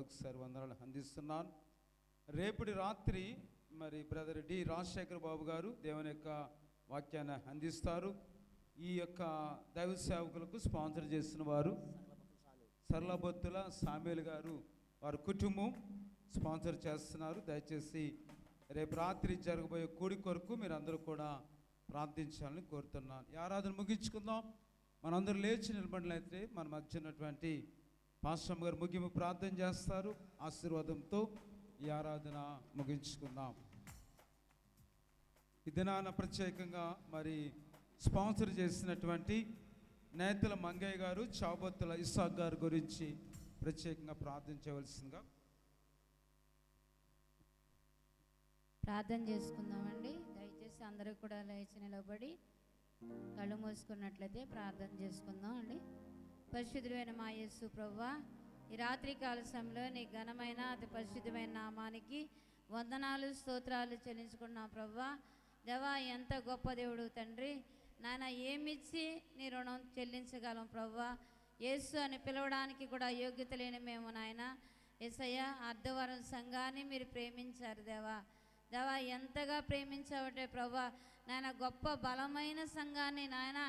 మరొకసారి వందనాలు అందిస్తున్నాను. రేపటి రాత్రి మరి బ్రదర్ డి రాజశేఖర్ బాబు గారు దేవుని యొక్క వాక్యాన్ని అందిస్తారు. ఈ యొక్క దైవ సేవకులకు స్పాన్సర్ చేసిన వారు సర్లబొత్తుల సామేలు గారు, వారి కుటుంబం స్పాన్సర్ చేస్తున్నారు. దయచేసి రేపు రాత్రి జరగబోయే కూడి కొరకు మీరు అందరూ కూడా ప్రార్థించాలని కోరుతున్నాను. ఈ ఆరాధన ముగించుకుందాం. మనందరూ లేచి నిలబడినట్లయితే మన మధ్య ఉన్నటువంటి పాస్టర్ గారు ముగింపు ప్రార్థన చేస్తారు. ఆశీర్వాదంతో ఈ ఆరాధన ముగించుకుందాం. ఈ దినాన ప్రత్యేకంగా మరి స్పాన్సర్ చేసినటువంటి నేతల మంగయ్య గారు, చాబొత్తుల ఇస్సాక్ గారి గురించి ప్రత్యేకంగా ప్రార్థించవలసిందిగా ప్రార్థన చేసుకుందామండి. దయచేసి అందరూ కూడా లేచి నిలబడి కళ్ళు మూసుకున్నట్లయితే ప్రార్థన చేసుకుందాం అండి. పరిశుద్ధుడైన మా యేసు ప్రభువా, ఈ రాత్రి కాల సమయంలో నీ ఘనమైన అతి పరిశుద్ధమైన నామానికి వందనాలు స్తోత్రాలు చెల్లించుకున్నాం ప్రభువా. దేవా, ఎంత గొప్ప దేవుడు తండ్రి నాయన, ఏమిచ్చి నీ రుణం చెల్లించగలం ప్రభువా. యేసు అని పిలవడానికి కూడా యోగ్యత లేని మేము నాయన యేసయ్య, అర్ధవరం సంఘాన్ని మీరు ప్రేమించారు దేవా. దేవా, ఎంతగా ప్రేమించావటే ప్రభా నాయన, గొప్ప బలమైన సంఘాన్ని నాయన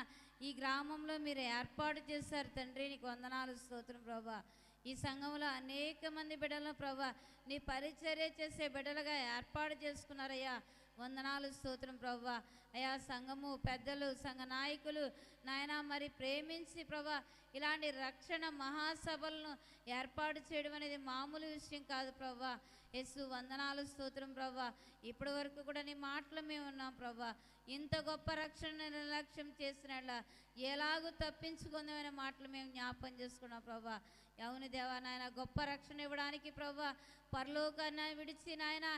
ఈ గ్రామంలో మీరు ఏర్పాటు చేశారు తండ్రి. నీకు వందనాలు స్తోత్రం ప్రభా. ఈ సంఘంలో అనేక మంది బిడ్డలను ప్రభా నీ పరిచర్య చేసే బిడ్డలుగా ఏర్పాటు చేసుకున్నారయ్యా. వందనాలు స్తోత్రం ప్రభా. అయ్యా, సంఘము పెద్దలు, సంఘ నాయకులు నాయన మరి ప్రేమించి ప్రభా ఇలాంటి రక్షణ మహాసభలను ఏర్పాటు చేయడం అనేది మామూలు విషయం కాదు ప్రభా. యేసు వందనాలు స్తోత్రం ప్రభా. ఇప్పటి వరకు కూడా నీ మాటలు మేము ఉన్నాం ప్రభా. ఇంత గొప్ప రక్షణ నిర్లక్ష్యం చేసినట్ల ఎలాగూ తప్పించుకుందామనే మాటలు మేము జ్ఞాపం చేసుకున్నాం ప్రభా. అవును దేవా నాయన, గొప్ప రక్షణ ఇవ్వడానికి ప్రభా పరలోకాన్ని విడిచి నాయన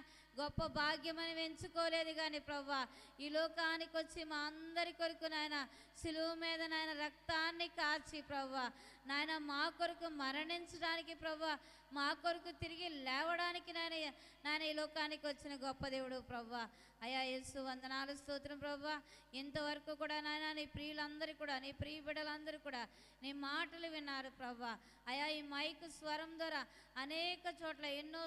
గొప్ప భాగ్యమని ఎంచుకోలేదు కానీ ప్రభా ఈ లోకానికి వచ్చి మా అందరి కొరకు నాయన సిలువ మీద నాయన రక్తాన్ని కాచి ప్రభా నాయన మా కొరకు మరణించడానికి ప్రభా, మా కొరకు తిరిగి లేవడానికి నాయన ఈ లోకానికి వచ్చిన గొప్ప దేవుడు ప్రభా. అయ్యా యేసు వందనాలు స్తోత్రం ప్రభా. ఇంతవరకు కూడా నాయన నీ ప్రియులందరూ కూడా, నీ ప్రియ బిడ్డలందరూ కూడా నీ మాటలు విన్నారు ప్రభా. అయ్యా, ఈ మైక్ స్వరం ద్వారా అనేక చోట్ల ఎన్నో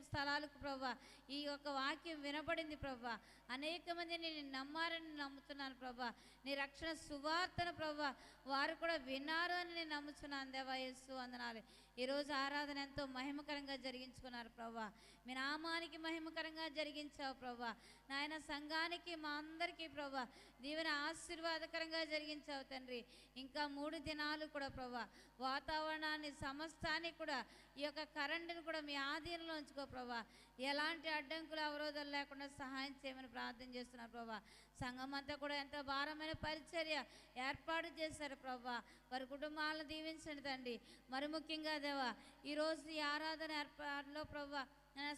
స్థలాలకు ప్రభా ఈ యొక్క వాక్యం వినబడింది ప్రభా. అనేక మంది నేను నమ్మారని నమ్ముతున్నాను ప్రభా. నీ రక్షణ సువార్తను ప్రభా వారు కూడా విన్నారు అని నేను నమ్ముతున్నాను దేవా. యేసు వందనాలు. ఈరోజు ఆరాధన ఎంతో మహిమకరంగా జరిగించుకున్నారు ప్రభా. మీ నామానికి మహిమకరంగా జరిగించావు ప్రభా. నాయన సంఘానికి మా అందరికీ ప్రభా దీవెన ఆశీర్వాదకరంగా జరిగించావు తండ్రి. ఇంకా 3 దినాలు కూడా ప్రభా వాతావరణాన్ని సమస్తాన్ని కూడా ఈ యొక్క కరెంటును కూడా మీ ఆధీనంలో ఉంచుకో ప్రభా. ఎలాంటి అడ్డంకులు అవరోధాలు లేకుండా సహాయం చేయమని ప్రార్థన చేస్తున్నారు ప్రభా. సంఘం అంతా కూడా ఎంతో భారమైన పరిచర్య ఏర్పాటు చేశారు ప్రభా. వారి కుటుంబాలను దీవించండి తండ్రి. మరి ముఖ్యంగా దేవా ఈరోజు ఈ ఆరాధన ఏర్పాటులో ప్రభా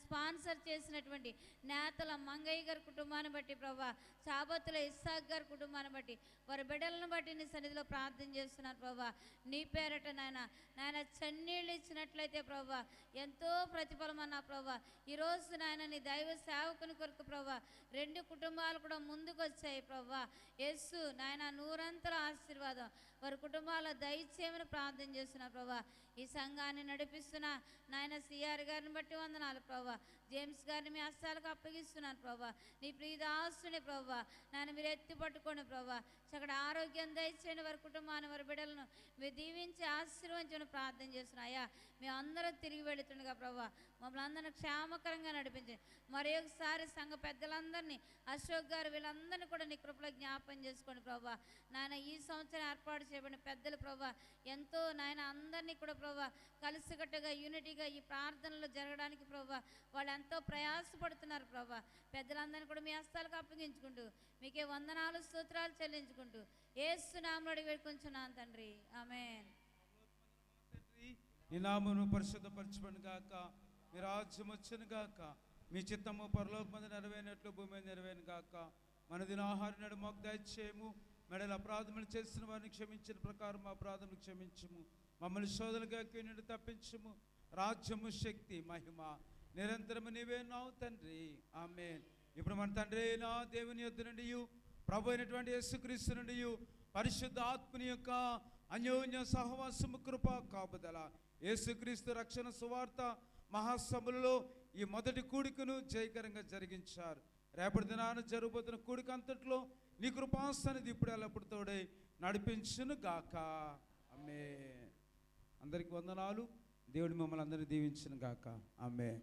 స్పాన్సర్ చేసినటువంటి నేతల మంగయ్య గారి కుటుంబాన్ని బట్టి ప్రభా, చాబొత్తుల ఇస్సాక్ గారి కుటుంబాన్ని బట్టి, వారి బిడ్డలను బట్టి నీ సన్నిధిలో ప్రార్థన చేస్తున్నారు ప్రభా. నీ పేరట నాయన చన్నీళ్ళు ఇచ్చినట్లయితే ప్రభా ఎంతో ప్రతిఫలం అన్నా ప్రభా. ఈరోజు నాయన నీ దైవ సేవకుని కొరకు ప్రభా 2 కుటుంబాలు కూడా ముందుకు వచ్చాయి ప్రభా. యేసు నాయన నూరంతల ఆశీర్వాదం వారి కుటుంబాల దయచేయమని ప్రార్థన చేస్తున్నారు ప్రభా. ఈ సంఘాన్ని నడిపిస్తున్న నాయన సిఆర్ గారిని బట్టి వందనాలు ప్రభా. జేమ్స్ గారిని మీ హస్తాలకు అప్పగిస్తున్నాను ప్రభా. నీ ప్రియదాసుని ప్రభా నాయన మీరు ఎత్తి పట్టుకోండి ప్రభా. చక్కటి ఆరోగ్యం దయచేయండి. వారి కుటుంబాన్ని, వారి బిడ్డలను మీరు దీవించి ఆశీర్వదించమని ప్రార్థన చేస్తున్నాం. అయ్యా, మేము అందరం తిరిగి వెళుతుండగా ప్రభా మమ్మల్ని అందరినీ క్షేమకరంగా నడిపించండి. మరి ఒకసారి సంఘ పెద్దలందరినీ, అశోక్ గారు వీళ్ళందరినీ కూడా నీ కృపలో జ్ఞాపం చేసుకోండి ప్రభా. నాయన ఈ సంవత్సరం ఏర్పాటు చేయబడిన పెద్దలు ప్రభా ఎంతో నాయన అందరినీ కూడా ప్రభా కలిసికట్టుగా యూనిటీగా ఈ ప్రార్థనలు జరగడానికి ప్రభా వాళ్ళు ఎంతో ప్రయాసపడుతున్నారు ప్రభా. పెద్దలందరినీ కూడా మీ హస్తాలకు అప్పగించుకుంటూ మీకే వందనాలు స్తోత్రాలు చెల్లించుకుంటూ యేసు నామములో అడిగి వేడుకొంచున్నాను తండ్రి. ఆమేన్. నీ నామమును పరిశుద్ధపరచబడును గాక, మీ రాజ్యం వచ్చును గాక, మీ చిత్తము పరలోకమందు నెరవేరినట్లు భూమి మీద నెరవేరును గాక. మన దినాహారం నేడు మాకు దయచేయము. మెడల అపరాధములు చేసిన వారిని క్షమించిన ప్రకారం మా అపరాధములు క్షమించము. మమ్మల్ని శోధనగా నుండి తప్పించము. రాజ్యము, శక్తి, మహిమ నిరంతరము నీవే నావు తండ్రి. ఆమేన్. ఇప్పుడు మన తండ్రి అయిన దేవుని యొద్ద నుండి, ప్రభు అయినటువంటి యేసుక్రీస్తు నుండి, పరిశుద్ధ ఆత్మని యొక్క అన్యోన్య సహవాసము, కృప, కాపుదల యేసుక్రీస్తు రక్షణ సువార్త మహాసభలలో ఈ మొదటి కూడికను జయకరంగా జరిగించారు. రేపటి దినాన జరగబోతున్న కూడిక అంతట్లో నీ కృపాసన్నిధి ఇప్పుడు ఎల్లప్పుడు తోడై నడిపించును గాక. ఆమేన్. అందరికి వందనాలు. దేవుడు మిమ్మల్ని అందరినీ దీవించును గాక. ఆమేన్.